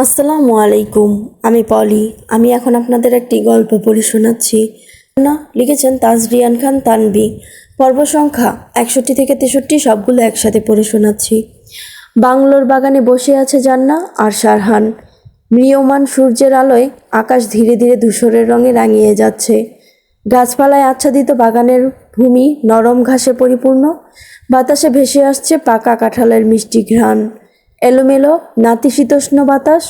আসসালামু আলাইকুম। আমি পলি। আমি এখন আপনাদের একটি গল্প পড়ে শোনাচ্ছি। না, লিখেছেন তাজরিয়ান খান তানভি। পর্ব সংখ্যা 61 থেকে 63 সবগুলো একসাথে পড়ে শোনাচ্ছি। বাংলোর বাগানে বসে আছে জান্না আর শারহান। ম্রিয়মান সূর্যের আলোয় আকাশ ধীরে ধীরে ধূসরের রঙে রাঙিয়ে যাচ্ছে। গাছপালায় আচ্ছাদিত বাগানের ভূমি নরম ঘাসে পরিপূর্ণ। বাতাসে ভেসে আসছে পাকা কাঁঠালের মিষ্টি ঘ্রাণ। এলোমেলো নাতিশীতোষ্ণ বাতাস,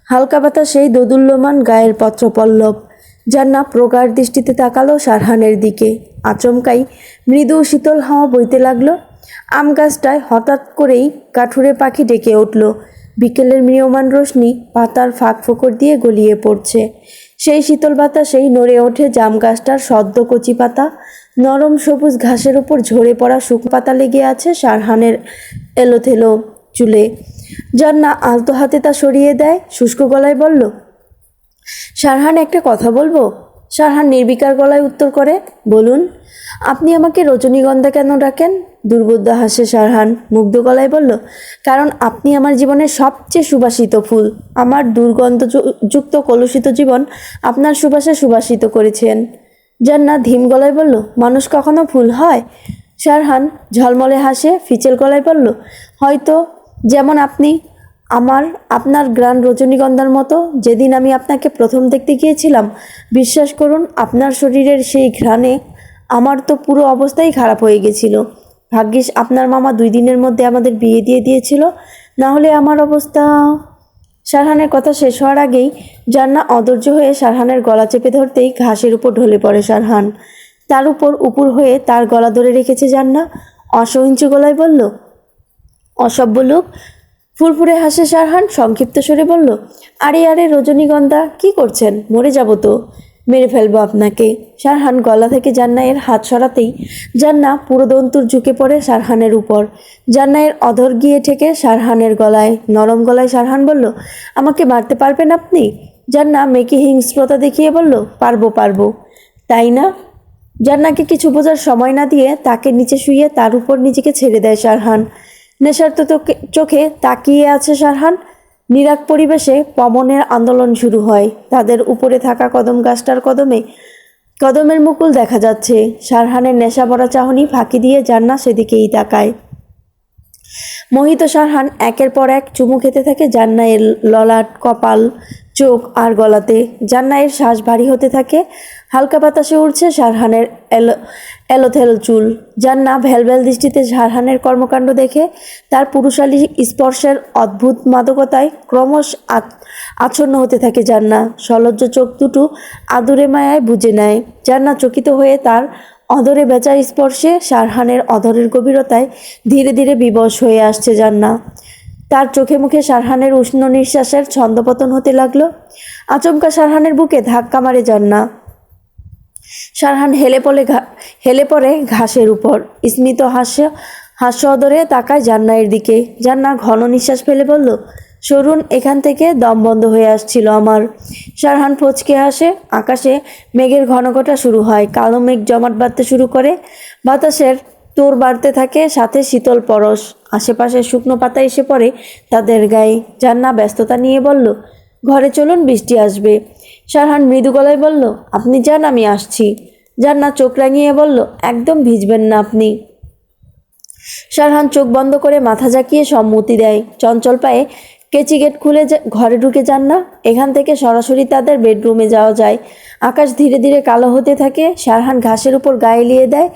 হালকা বাতাসেই দোদুল্যমান গায়ের পত্রপল্লব। জান্নাত প্রগাঢ় দৃষ্টিতে তাকালো শারহানের দিকে। আচমকাই মৃদু শীতল হাওয়া বইতে লাগলো। আম গাছটায় হঠাৎ করেই কাঠুরে পাখি ডেকে উঠল। বিকেলের ম্রিয়মান রোশনি পাতার ফাঁক ফোকর দিয়ে গলিয়ে পড়ছে। সেই শীতল বাতাসেই নড়ে ওঠে জাম গাছটার সদ্য কচি পাতা। নরম সবুজ ঘাসের উপর ঝরে পড়া শুকনো পাতা লেগে আছে শারহানের এলোথেলো চুলে। জান্না আলতো হাতে তা সরিয়ে দেয়, শুষ্ক গলায় বলল, শারহান, একটা কথা বলবো? শারহান নির্বিকার গলায় উত্তর করে, বলুন। আপনি আমাকে রজনীগন্ধা কেন ডাকেন? দুর্বোধ্য হাসে শারহান, মুগ্ধ গলায় বলল, কারণ আপনি আমার জীবনের সবচেয়ে সুবাসিত ফুল। আমার দুর্গন্ধযুক্ত কলুষিত জীবন আপনার সুবাসে সুবাসিত করেছেন। জান্নাত ধীম গলায় বলল, মানুষ কখনো ফুল হয়? শারহান ঝলমলে হাসে, ফিচেল গলায় বলল, হয়তো, যেমন আপনি। আপনার গ্রান রজনীগন্ধার মতো। যেদিন আমি আপনাকে প্রথম দেখতে গিয়েছিলাম, বিশ্বাস করুন, আপনার শরীরের সেই ঘ্রাণে আমার তো পুরো অবস্থাই খারাপ হয়ে গেছিল। ভাগ্যিস আপনার মামা 2 দিনের মধ্যে আমাদের বিয়ে দিয়ে দিয়েছিল, না হলে আমার অবস্থা। শারহানের কথা শেষ হওয়ার আগেই জান্নাত অধৈর্য হয়ে শারহানের গলা চেপে ধরতেই ঘাসের উপর ঢলে পড়ে শারহান। তার উপর উপুর হয়ে তার গলা ধরে রেখেছে জান্নাত। অসহিঞ্চু গলায় বলল, অসভ্য লোক। ফুরফুরে হাসে শারহান, সংক্ষিপ্ত স্বরে বলল, আরে আরে রজনীগন্ধা, কি করছেন? মরে যাব তো। মেরে ফেলবো আপনাকে। শারহান গলা থেকে জান্নাতের হাত সরাতেই জান্নাত পুরোদন্তুর ঝুঁকে পড়ে শারহানের উপর। জান্নাতের অধর গিয়ে ঠেকে শারহানের গলায়। নরম গলায় শারহান বলল, আমাকে মারতে পারবেন আপনি? জান্নাত মেকি হিংস্রতা দেখিয়ে বলল, পারবো পারবো। তাই না? জান্নাতকে কিছু বোঝার সময় না দিয়ে তাকে নিচে শুইয়ে তার উপর নিজেকে ছেড়ে দেয় শারহান। নেশার্ত চোখে তাকিয়ে আছে শারহান। নিরাগ পরিবেশে পবনের আন্দোলন শুরু হয়। তাদের উপরে থাকা কদম গাছটার কদমের মুকুল দেখা যাচ্ছে। শারহানের নেশা ভরা চাহনি ফাঁকি দিয়ে জান্নাত সেদিকেই তাকায়। মোহিত শারহান একের পর এক চুমু খেতে থাকে জান্নাতের ললাট, কপাল, চোখ আর গলাতে। জান্নাতের শ্বাস ভারী হতে থাকে। হালকা বাতাসে উড়ছে শারহানের এলোথেলো চুল। জান্নাত ভ্যালভ্যাল দৃষ্টিতে শারহানের কর্মকাণ্ড দেখে তার পুরুষালী স্পর্শের অদ্ভুত মাদকতায় ক্রমশ আচ্ছন্ন হতে থাকে জান্নাত। সলজ্জ চোখ দুটো আদুরে মায়ায় বুজে নেয়। জান্নাত চকিত হয়ে তার অধরে বেচার স্পর্শে শারহানের অধরের গভীরতায় ধীরে ধীরে বিবশ হয়ে আসছে জান্নাত। তার চোখে মুখে শারহানের উষ্ণ নিঃশ্বাসের ছন্দপতন হতে লাগলো। আচমকা শারহানের বুকে ধাক্কা মারে জান্নাত। শারহান হেলে পড়ে ঘাসের উপর। স্মিত হাস্য অদরে তাকায় জান্নাতের দিকে। জান্নাত ঘন নিঃশ্বাস ফেলে বলল, সরুন এখান থেকে, দম বন্ধ হয়ে আসছিল আমার। শারহান ফচকে হাসে। আকাশে মেঘের ঘনঘটা শুরু হয়। কালো মেঘ জমাট বাঁধতে শুরু করে। বাতাসের তোড় বাড়তে থাকে, সাথে শীতল পরশ। আশেপাশে শুকনো পাতা এসে পড়ে তাদের গায়ে। জান্নাত ব্যস্ততা নিয়ে বলল, ঘরে চলুন, বৃষ্টি আসবে। শারহান মৃদু গলায় বলল, আপনি যান, আমি আসছি। জান্নাত চোখ রাঙিয়ে বলল, একদম ভিজবেন না আপনি। শারহান চোখ বন্ধ করে মাথা ঝাঁকিয়ে সম্মতি দেয়। চঞ্চল পায়ে কেচি গেট খুলে ঘরে ঢুকে জান্নাত। এখান থেকে সরাসরি তাদের বেডরুমে যাওয়া যায়। আকাশ ধীরে ধীরে কালো হতে থাকে। শারহান ঘাসের উপর গায়ে এলিয়ে দেয়।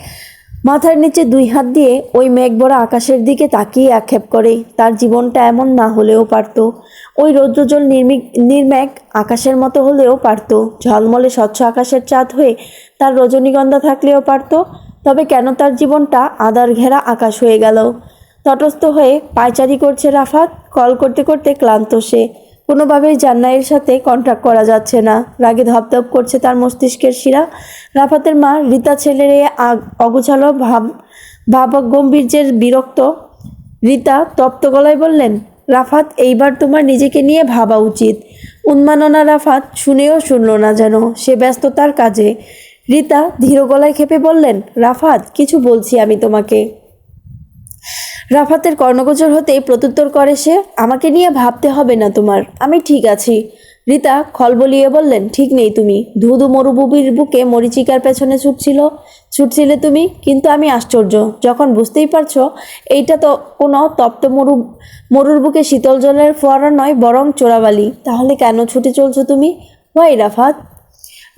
মাথার নিচে 2 হাত দিয়ে ওই মেঘ ভরা আকাশের দিকে তাকিয়ে আক্ষেপ করে, তার জীবনটা এমন না হলেও পারত। ওই রৌদ্রোজ্জ্বল নির্মেঘ আকাশের মতো হলেও পারত। ঝলমলে স্বচ্ছ আকাশের চাঁদ হয়ে তার রজনীগন্ধা থাকলেও পারত। তবে কেন তার জীবনটা আঁধার ঘেরা আকাশ হয়ে গেল? তটস্থ হয়ে পায়চারি করছে রাফাত। কল করতে করতে ক্লান্ত সে। কোনোভাবেই জান্নাতের সাথে কন্ট্যাক্ট করা যাচ্ছে না। রাগে ধপধপ করছে তার মস্তিষ্কের শিরা। রাফাতের মা রিতা ছেলের এ অগোছালো ভাবগম্ভীর্যের বিরক্ত। রিতা তপ্ত গলায় বললেন, রাফাত, এইবার তোমার নিজেকে নিয়ে ভাবা উচিত। উন্মাননা রাফাত শুনেও শুনল না যেন, সে ব্যস্ত তার কাজে। রিতা ধীর গলায় খেপে বললেন, রাফাত, কিছু বলছি আমি তোমাকে। রাফাতের কর্ণগোচর হতেই প্রত্যুত্তর করে সে, আমাকে নিয়ে ভাবতে হবে না তোমার, আমি ঠিক আছি। রিতা খলবলিয়ে বললেন, ঠিক নেই তুমি, ধুধু মরুভূমির বুকে মরিচিকার পেছনে ছুটছিলে তুমি, কিন্তু আমি আশ্চর্য, যখন বুঝতেই পারছো এইটা তো কোনো তপ্ত মরুর বুকে শীতল জলের ফোয়ারা নয়, বরং চোরাবালি, তাহলে কেন ছুটে চলছো তুমি? ওয়াই রাফাত?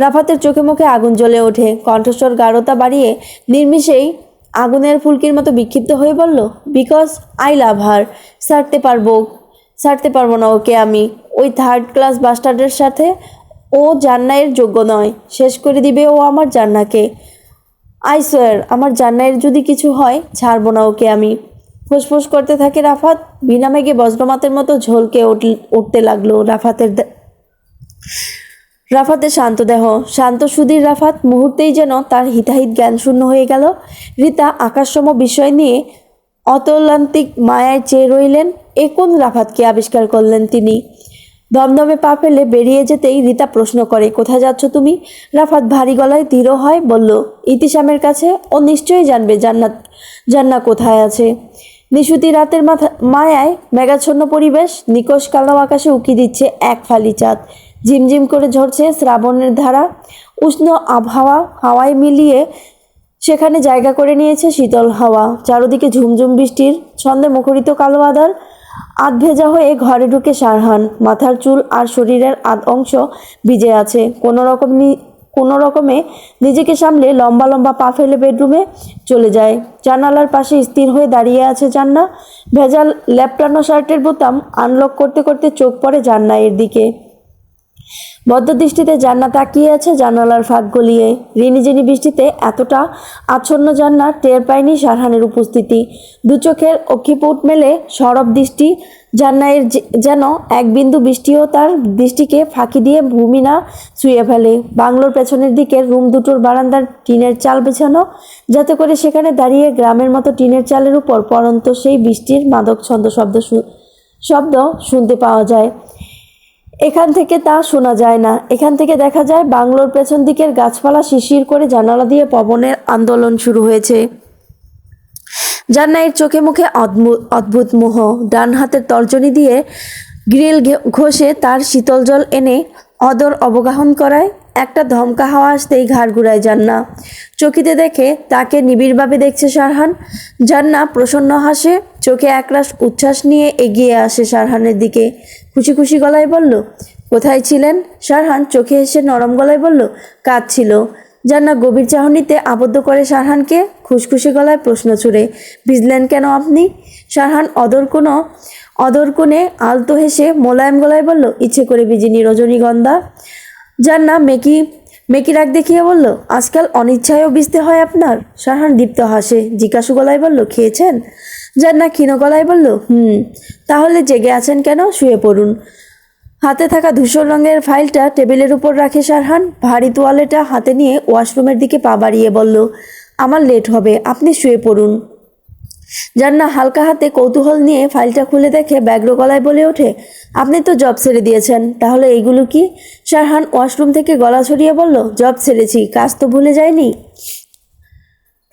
রাফাতের চোখে মুখে আগুন জ্বলে ওঠে, কণ্ঠস্বর গাঢ়তা বাড়িয়ে নির্মিষেই আগুনের ফুলকির মতো বিক্ষিপ্ত হয়ে বলল, বিকজ আই লাভ হার। ছাড়তে পারবো না ওকে আমি, ওই থার্ড ক্লাস বাস্টার্ডের সাথে। ও জান্নাইয়ের যোগ্য নয়, শেষ করে দিবে ও আমার জান্নাকে। আই সোয়ার, আমার জান্নাইয়ের যদি কিছু হয়, ছাড়বো না ওকে আমি। ফুসফুস করতে থাকে রাফাত, বিনা মেঘে বজ্রমাতের মতো ঝলকে উঠতে লাগলো রাফাতের শান্ত দেহ, শান্ত সুধীর রাফাত মুহূর্তেই যেন তার হিতাহিত জ্ঞান শূন্য হয়ে গেল। রিতা আকাশসম বিষয় নিয়ে অতলান্তিক মায়ায় চেয়ে রইলেন। এ কোন রাফাতকে আবিষ্কার করলেন তিনি? দমদমে পা ফেলে বেরিয়ে যেতেই রিতা প্রশ্ন করে, কোথায় যাচ্ছ তুমি? রাফাত ভারী গলায় দৃঢ় হয় বলল, ইতিশামের কাছে, ও নিশ্চয়ই জানবে জান্নাত কোথায় আছে। নিশুতি রাতের মায়ায় মেঘাচ্ছন্ন পরিবেশ, নিকষ কালো আকাশে উকি দিচ্ছে এক ফালি চাঁদ, ঝিমঝিম করে ঝরছে শ্রাবণের ধারা, উষ্ণ আবহাওয়া হাওয়ায় মিলিয়ে সেখানে জায়গা করে নিয়েছে শীতল হাওয়া, চারদিকে ঝুমঝুম বৃষ্টির ছন্দে মুখরিত কালো আধার। আধ ভেজা হয়ে ঘরে ঢুকে সারহান, মাথার চুল আর শরীরের আধ অংশ ভিজে আছে, কোনো রকমে নিজেকে সামলে লম্বা লম্বা পা ফেলে বেডরুমে চলে যায়। জানালার পাশে স্থির হয়ে দাঁড়িয়ে আছে জান্না, ভেজাল ল্যাপটানো শার্টের বোতাম আনলক করতে করতে চোখ পড়ে জান্নায়ের দিকে। বদ্ধ দৃষ্টিতে জান্নাত তাকিয়ে আছে জানালার ফাঁক গলিয়ে। রিনিঝিনি বৃষ্টিতে এতটা আচ্ছন্ন জান্নাত টের পায়নি সারহানের উপস্থিতি। দু চোখের অক্ষিপুট মেলে সরব দৃষ্টি জান্নায়ের, যেন এক বিন্দু বৃষ্টিও তার দৃষ্টিকে ফাঁকি দিয়ে ভূমি না ছুঁয়ে ফেলে। বাংলোর পেছনের দিকের রুম দুটোর বারান্দার টিনের চাল বেছানো, যাতে করে সেখানে দাঁড়িয়ে গ্রামের মতো টিনের চালের উপর পড়ন্ত সেই বৃষ্টির মাদক ছন্দ শব্দ শুনতে পাওয়া যায়। এখান থেকে তা শোনা যায় না। এখান থেকে দেখা যায় বাংলোর পেছন দিকের গাছপালা শিশির করে জানালা দিয়ে পবনের আন্দোলন শুরু হয়েছে। জান্নাইয়ের চোখে মুখে অদ্ভুত মোহ। ডান হাতের তর্জনী দিয়ে গ্রিল ঘষে তার শীতল জল এনে অদর অবগাহন করায়। একটা ধমকা হাওয়া আসতেই ঘাড় ঘুরায় জান্না। চকিতে দেখে তাকে নিবিড়ভাবে দেখছে সারহান। জান্না প্রসন্ন হাসে, চোখে একরাশ উচ্ছ্বাস নিয়ে এগিয়ে আসে সারহানের দিকে। খুশি খুশি গলায় বলল, কোথায় ছিলেন? সারহান চোখে এসে নরম গলায় বলল, কাঁদছিল। জান্না গভীর চাহনিতে আবদ্ধ করে সারহানকে, খুশখুশি গলায় প্রশ্ন ছুড়ে, ভিজলেন কেন আপনি? সারহান অদর কোণে আলতো হেসে মোলায়েম গলায় বলল, ইচ্ছে করে ভিজিনি রজনীগন্ধা। জান্না মেকি রাগ দেখিয়ে বলল, আজকাল অনিচ্ছায়ও ভিজতে হয় আপনার? সারহান দীপ্ত হাসে, জিজ্ঞাসু গলায় বলল, খেয়েছেন? জান্না ক্ষীণ গলায় বলল, তাহলে জেগে আছেন কেন? শুয়ে পড়ুন। হাতে থাকা ধূসর রঙের ফাইলটা টেবিলের উপর রাখে সারহান, ভারী তোয়ালেটা হাতে নিয়ে ওয়াশরুমের দিকে পা বাড়িয়ে বলল, আমার লেট হবে, আপনি শুয়ে পড়ুন। জান্না হালকা হাতে কৌতূহল নিয়ে ফাইলটা খুলে দেখে ব্যগ্র গলায় বলে ওঠে, আপনি তো জব ছেড়ে দিয়েছেন, তাহলে এইগুলো কি? সারহান ওয়াশরুম থেকে গলা ছড়িয়ে বলল, জব ছেড়েছি, কাজ তো ভুলে যায়নি।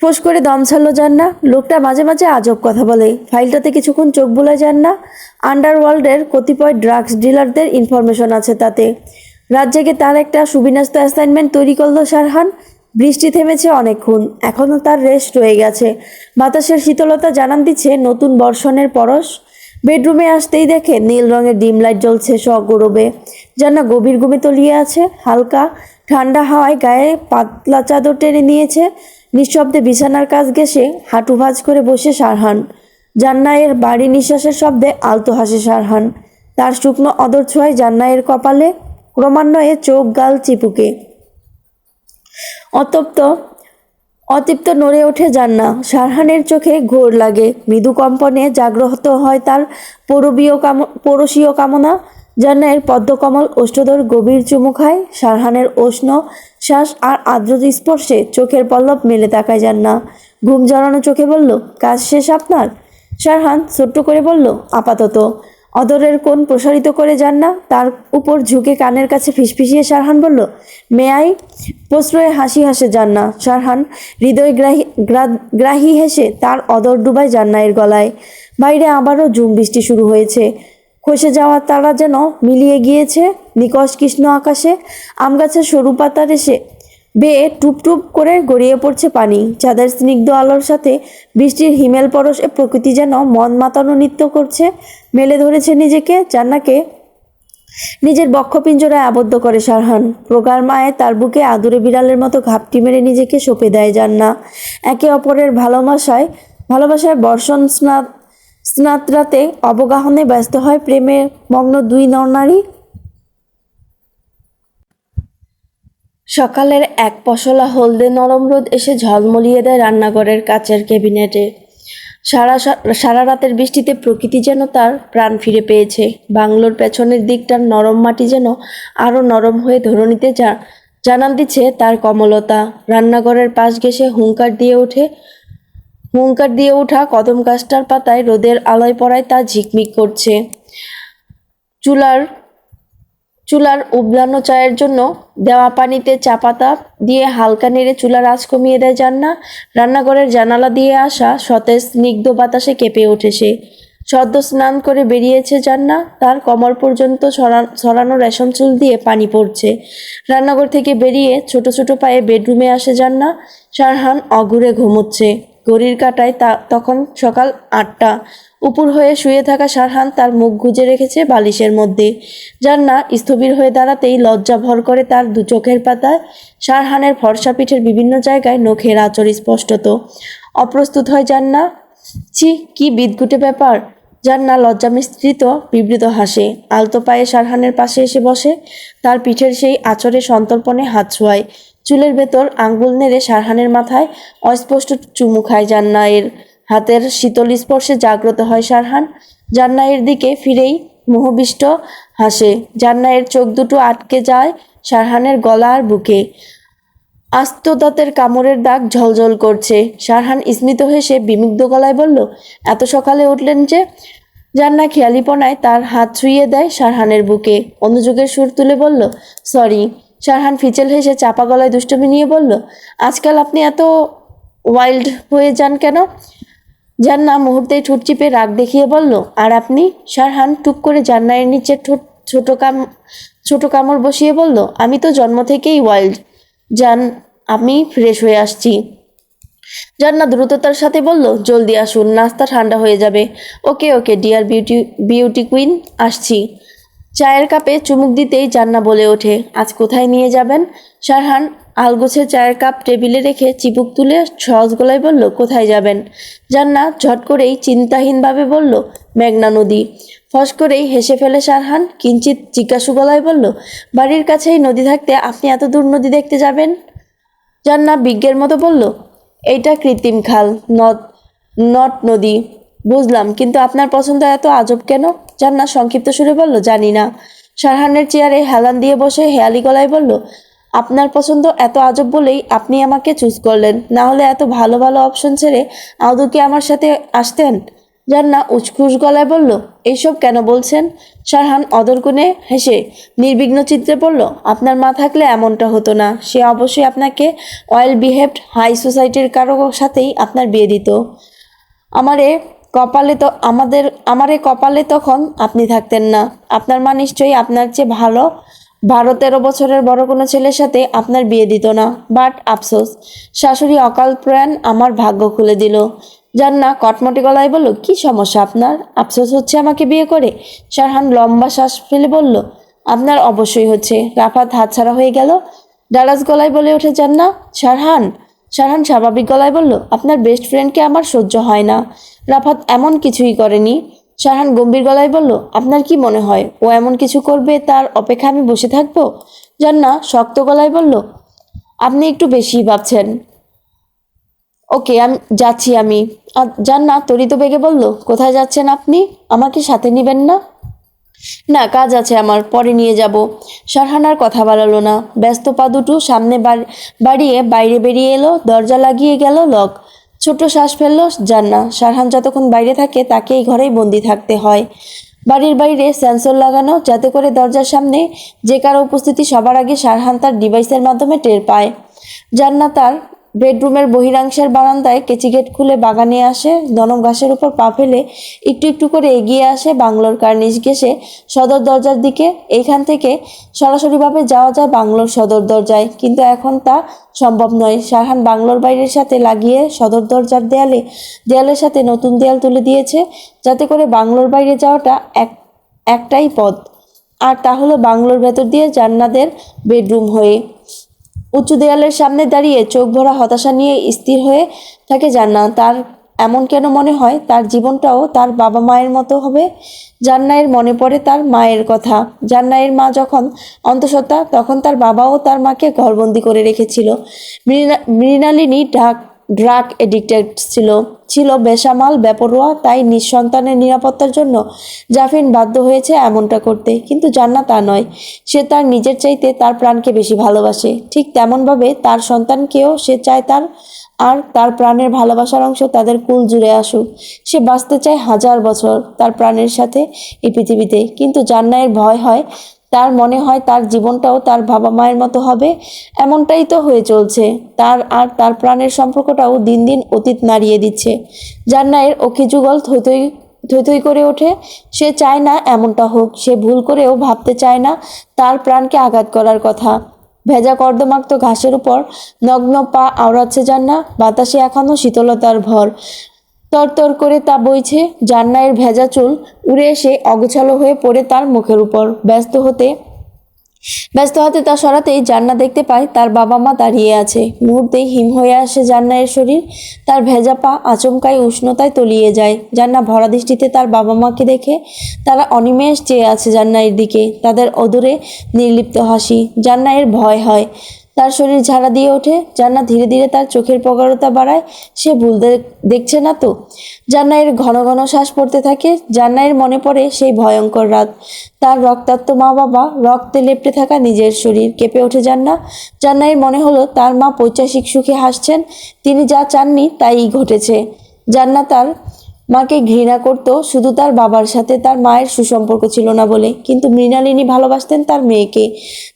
ফোঁস করে দম ছাড়ল জান্না। লোকটা মাঝে মাঝে আজব কথা বলে। ফাইলটাতে কিছুক্ষণ চোখ বুলায় জান্না। আন্ডারওয়ার্ল্ডের কতিপয় ড্রাগস ডিলারদের ইনফরমেশন আছে তাতে। রাত জেগে তার একটা সুবিন্যস্ত অ্যাসাইনমেন্ট তৈরি করল সারহান। বৃষ্টি থেমেছে অনেকক্ষণ, এখনও তার রেস্ট রয়ে গেছে। বাতাসের শীতলতা জানান দিচ্ছে নতুন বর্ষণের পরশ। বেডরুমে আসতেই দেখে নীল রঙের ডিম লাইট জ্বলছে সগৌরবে। জান্না গভীর ঘুমে তলিয়ে আছে। হালকা ঠান্ডা হাওয়ায় গায়ে পাতলা চাদর টেনে নিয়েছে। নিঃশব্দে বিছানার কাছ ঘেঁষে হাঁটু ভাঁজ করে বসে সারহান। জান্নায়ের বাড়ি নিঃশ্বাসের শব্দে আলতো হাসে সারহান। তার শুকনো অদর ছোঁয়ায় জান্নায়ের কপালে ক্রমান্বয়ে চোখ গাল চিপুকে। অতৃপ্ত নড়ে ওঠে জান্না। সারহানের চোখে ঘোর লাগে, মৃদু কম্পনে জাগ্রত হয় তার পরশীয় কামনা। জান্নায়ের পদ্মকমল ওষ্ঠধর গভীর চুমু খায়। সারহানের উষ্ণ শ্বাস আর আর্দ্র স্পর্শে চোখের পল্লব মেলে তাকায় জান্না। ঘুম জড়ানো চোখে বলল, কাজ শেষ আপনার? সারহান ছোট্ট করে বলল, আপাতত। অদরের কোণ প্রসারিত করে জান্না তার উপর ঝুঁকে কানের কাছে ফিসফিসিয়ে শারহান বলল, মেয়াই। প্রশ্রয়ে হাসি হাসে জান্না। শারহান হৃদয়গ্রাহী হেসে তার অদর ডুবায় জান্নায়ের গলায়। বাইরে আবারও ঝুম বৃষ্টি শুরু হয়েছে। খসে যাওয়া তারা যেন মিলিয়ে গিয়েছে নিকষ কৃষ্ণ আকাশে। আমগাছের সরু পাতার এসে বেয়ে টুপ টুপ করে গড়িয়ে পড়ছে পানি। চাঁদের স্নিগ্ধ আলোর সাথে বৃষ্টির হিমেল পরশে প্রকৃতি যেন মন মাতানো নৃত্য করছে। মেলে ধরেছে নিজেকে। জান্নাকে নিজের বক্ষপিঞ্জরায় আবদ্ধ করে শারহান। প্রগাঢ় মায়ে তার বুকে আদুরে বিড়ালের মতো ঘাপটি মেরে নিজেকে সঁপে দেয় জান্না। একে অপরের ভালোবাসায় বর্ষণ স্নাতরাতে অবগাহনে ব্যস্ত হয় প্রেমে মগ্ন দুই নরনারী। সকালের এক পশলা হলদে নরম রোদ এসে ঝলমলিয়ে দেয় রান্নাঘরের কাচের ক্যাবিনেটে। সারা রাতের বৃষ্টিতে প্রকৃতি যেন তার প্রাণ ফিরে পেয়েছে। বাংলোর পেছনের দিকটার নরম মাটি যেন আরও নরম হয়ে ধরণীতে জানান দিচ্ছে তার কমলতা। রান্নাঘরের পাশ ঘেঁষে হুঙ্কার দিয়ে ওঠা কদম গাছটার পাতায় রোদের আলোয় পড়ায় তা ঝিকমিক করছে। চুলার উবলানো চায়ের জন্য দেওয়া পানিতে চা পাতা দিয়ে হালকা নেড়ে চুলার আঁচ কমিয়ে দেয় জান্না। রান্নাঘরের জানালা দিয়ে আসা সতেজ স্নিগ্ধ বাতাসে কেঁপে ওঠে সে। সদ্য স্নান করে বেরিয়েছে জান্না। তার কোমর পর্যন্ত ছড়ানো রেশম চুল দিয়ে পানি পড়ছে। রান্নাঘর থেকে বেরিয়ে ছোট ছোট পায়ে বেডরুমে আসে জান্না। শারহান অঘুরে ঘুমোচ্ছে। ঘড়ির কাঁটায় তখন সকাল 8টা। উপুর হয়ে শুয়ে থাকা শারহান তার মুখ গুজে রেখেছে বালিশের মধ্যে। জান্না স্থবির হয়ে দাঁড়াতেই লজ্জা ভর করে তার দু চোখের পাতায়। শারহানের ফর্সা পিঠের বিভিন্ন জায়গায় নখের আঁচড় স্পষ্টত। অপ্রস্তুত হয় জান্না। ছি, কি বিদঘুটে ব্যাপার। জান্না লজ্জা মিশ্রিত বিবৃত হাসে। আলতো পায়ে শারহানের পাশে এসে বসে। তার পিঠের সেই আঁচড়ে সন্তর্পণে হাত ছোঁয়ায়। চুলের ভেতর আঙ্গুল নেড়ে শারহানের মাথায় অস্পষ্ট চুমু খায় জান্নায়ের। হাতের শীতল স্পর্শে জাগ্রত হয় শারহান। জান্নায়ের দিকে ফিরেই মোহবিষ্ট হাসে। জান্নায়ের চোখ দুটো আটকে যায় শারহানের গলা আর বুকে। আস্ত দাঁতের কামড়ের দাগ ঝলঝল করছে। শারহান স্মিত হেসে বিমুগ্ধ গলায় বলল, এত সকালে উঠলেন যে? জান্না খেয়ালিপনায় তার হাত ছুঁয়ে দেয় শারহানের বুকে। অনুযোগের সুর তুলে বলল, সরি। শারহান ফিচেল হেসে চাপা গলায় দুষ্টুমি নিয়ে বলল, আজকাল আপনি এত ওয়াইল্ড হয়ে যান কেন? জান্না মুহূর্তেই ঠোঁট চিপে রাগ দেখিয়ে বলল, আর আপনি? শারহান টুক করে জান্নায়ের নিচের ছোট কামড় বসিয়ে বলল, আমি তো জন্ম থেকেই ওয়াইল্ড। আমি ফ্রেশ হয়ে আসছি। জান্নাত দ্রুততার সাথে বলল, জলদি আসুন, নাস্তা ঠান্ডা হয়ে যাবে। ওকে ওকে ডিয়ার বিউটি কুইন, আসছি। চায়ের কাপে চুমুক দিতেই জান্না বলে ওঠে, আজ কোথায় নিয়ে যাবেন? শারহান আলগোছে চায়ের কাপ টেবিলে রেখে চিবুক তুলে সহজ গলায় বলল, কোথায় যাবেন? জান্না ঝট করেই চিন্তাহীনভাবে বলল, মেঘনা নদী। ফস করেই হেসে ফেলে শারহান। কিঞ্চিত জিজ্ঞাসু গলায় বলল, বাড়ির কাছেই নদী থাকতে আপনি এত দূর নদী দেখতে যাবেন? জান্না বিজ্ঞের মতো বলল, এইটা কৃত্রিম খাল, নট নদী। বুঝলাম, কিন্তু আপনার পছন্দ এত আজব কেন? জান্নাত সংক্ষিপ্ত সুরে বলল, জানি না। শারহানের চেয়ারে হেলান দিয়ে বসে হেয়ালি গলায় বলল, আপনার পছন্দ এত আজব বলেই আপনি আমাকে চুজ করলেন, না হলে এত ভালো ভালো অপশন ছেড়ে আদৌ কি আমার সাথে আসতেন? জান্না উচ্ছ্বাস গলায় বলল, এইসব কেন বলছেন? শারহান অদরগুণে হেসে নির্বিঘ্ন চিত্রে বলল, আপনার মা থাকলে এমনটা হতো না। সে অবশ্যই আপনাকে ওয়েল বিহেভড হাই সোসাইটির কারো সাথেই আপনার বিয়ে দিত। আমারে কপালে তখন আপনি থাকতেন না। আপনার মা নিশ্চয়ই আপনার চেয়ে ভালো 12-13 বছরের বড় কোনো ছেলের সাথে আপনার বিয়ে দিত না। বাট আফসোস, শাশুড়ি অকাল প্রয়াণ আমার ভাগ্য খুলে দিল। জান্না কটমটে গলায় বলল, কি সমস্যা আপনার? আফসোস হচ্ছে আমাকে বিয়ে করে? শারহান লম্বা শ্বাস ফেলে বলল, আপনার অবশ্যই হচ্ছে। রাফাত হাতছাড়া হয়ে গেল। ডালাস গলায় বলে ওঠে জান্না, শারহান স্বাভাবিক গলায় বলল, আপনার বেস্ট ফ্রেন্ডকে আমার সহ্য হয় না। রাফাত এমন কিছুই করেনি। শারহান গম্ভীর গলায় বলল, আপনার কি মনে হয় ও এমন কিছু করবে তার অপেক্ষা আমি বসে থাকবো? জান্না শক্ত গলায় বলল, আপনি একটু বেশিই ভাবছেন। ওকে, যাচ্ছি আমি। জান্না ত্বরিত বেগে বলল, কোথায় যাচ্ছেন আপনি? আমাকে সাথে নেবেন না? না, কাজ আছে আমার, পরে নিয়ে যাব। শারহান আর কথা বাড়ালো না। ব্যস্ত পা দুটো সামনে বাড়িয়ে বাইরে বেরিয়ে এলো। দরজা লাগিয়ে গেল লক। ছোট শ্বাস ফেলল জান্না। শারহান যতক্ষণ বাইরে থাকে তাকে এই ঘরেই বন্দি থাকতে হয়। বাড়ির বাইরে সেন্সর লাগানো, যাতে করে দরজার সামনে যে কারো উপস্থিতি সবার আগে শারহান তার ডিভাইসের মাধ্যমে টের পায়। জান্নাত তার বেডরুমের বহিরাংশের বারান্দায় কেচি গেট খুলে বাগানে আসে, নরম ঘাসের উপর পা ফেলে একটু একটু করে এগিয়ে আসে বাংলোর কার্নিশ ঘেঁষে সদর দরজার দিকে। এইখান থেকে সরাসরিভাবে যাওয়া যায় বাংলোর সদর দরজায়, কিন্তু এখন তা সম্ভব নয়। শারহান বাংলোর বাইরের সাথে লাগিয়ে সদর দরজার দেয়ালের সাথে নতুন দেয়াল তুলে দিয়েছে, যাতে করে বাংলোর বাইরে যাওয়াটা একটাই পথ, আর তা হলো বাংলোর ভেতর দিয়ে জান্নাতের বেডরুম হয়ে। উঁচু দেয়ালের সামনে দাঁড়িয়ে চোখ ভরা হতাশা নিয়ে স্থির হয়ে থাকে জান্নাত। তার এমন কেন মনে হয় তার জীবনটাও তার বাবা মায়ের মতো হবে? জান্নাতের মনে পড়ে তার মায়ের কথা। জান্নাতের মা যখন অন্তঃসত্ত্বা, তখন তার বাবাও তার মাকে ঘরবন্দি করে রেখেছিল। মৃণালিনী ড্রাগ এডিক্টেড ছিল বেসামাল, বেপরোয়া। তাই নিঃসন্তানের নিরাপত্তার জন্য জাফিন বাধ্য হয়েছে এমনটা করতে। কিন্তু জান্নাত তা নয়। সে তার নিজের চাইতে তার প্রাণকে বেশি ভালোবাসে। ঠিক তেমনভাবে তার সন্তানকেও সে চায় তার প্রাণের ভালোবাসার অংশ তাদের কুল জুড়ে আসুক। সে বাঁচতে চায় 1000 বছর তার প্রাণের সাথে এই পৃথিবীতে। কিন্তু জান্নাতের ভয় হয়, তার মনে হয় তার জীবনটাও তার বাবা মায়ের মতো হবে। এমনটাই তো হয়ে চলছে। তার আর তার প্রাণের সম্পর্কটাও দিন দিন অতীত নাড়িয়ে দিচ্ছে। জান্নাতের অখিযুগল থই থই করে ওঠে। সে চায় না এমনটা হোক। সে ভুল করেও ভাবতে চায় না তার প্রাণকে আঘাত করার কথা। ভেজা কর্দমাক্ত ঘাসের উপর নগ্ন পা আওড়াচ্ছে জান্নাত। বাতাসে এখনো শীতলতার ভর। তরতর করে তা বইছে। জান্নাতের ভেজা চুল উড়ে এসে অগোছালো হয়ে পড়ে তার মুখের উপর। ব্যস্ত হাতে তা সরাতেই জান্নাত দেখতে পায় তার বাবা মা দাঁড়িয়ে আছে। মুহূর্তেই হিম হয়ে আসে জান্নাতের শরীর। তার ভেজা পা আচমকাই উষ্ণতায় তলিয়ে যায়। জান্নাত ভরা দৃষ্টিতে তার বাবা মাকে দেখে। তারা অনিমেষ চেয়ে আছে জান্নাতের দিকে, তাদের অদূরে নির্লিপ্ত হাসি। জান্নাতের ভয় হয়, তার শরীর ঝাড়া দিয়ে ওঠে। জান্নাত ধীরে ধীরে তার চোখের প্রগাঢ়তা বাড়ায়। সে ভুল দেখছে না তো? জান্নাতের ঘন ঘন শ্বাস পড়তে থাকে। জান্নাতের মনে পড়ে সেই ভয়ঙ্কর রাত। তার রক্তাক্ত মা বাবা, রক্তে লেপ্টে থাকা নিজের শরীর। কেঁপে ওঠে জান্নাতের মনে হলো তার মা পৈশাচিক সুখে হাসছেন। তিনি যা চাননি তাই ঘটেছে। জান্নাত তার মাকে ঘৃণা করত শুধু তার বাবার সাথে তার মায়ের সুসম্পর্ক ছিল না বলে। কিন্তু মৃণালিনী ভালোবাসতেন তার মেয়েকে।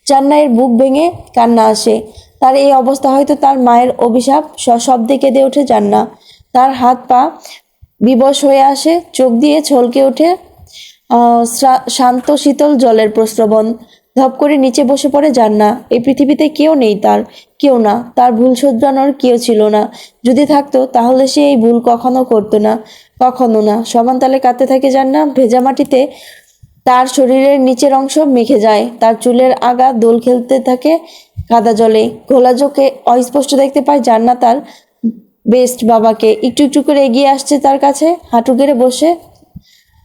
জান্নাতের বুক ভেঙে কান্না আসে। তার এই অবস্থা হয়তো তার মায়ের অভিশাপ। সশব্দে কেঁদে ওঠে জান্নাত। তার হাত পা বিবশ হয়ে আসে, চোখ দিয়ে ছলকে ওঠে শান্ত শীতল জলের প্রস্রবণ। ধপ করে নিচে বসে পড়ে জান্নাত। এই পৃথিবীতে কেউ নেই তার, কেউ না। তার ভুল শোধরানোর কেউ ছিল না। যদি থাকতো তাহলে সে এই ভুল কখনো করতো না, কখনো না। সমান তালে কাঁদতে থাকে জান্নাত। ভেজা মাটিতে তার শরীরের নিচের অংশ মেখে যায়। তার চুলের আগা দোল খেলতে থাকে কাদা জলে। ঘোলা চোখে অস্পষ্ট দেখতে পায় জান্নাত তার বেস্ট বাবাকে। একটু একটু করে এগিয়ে আসছে তার কাছে। হাঁটু গেড়ে বসে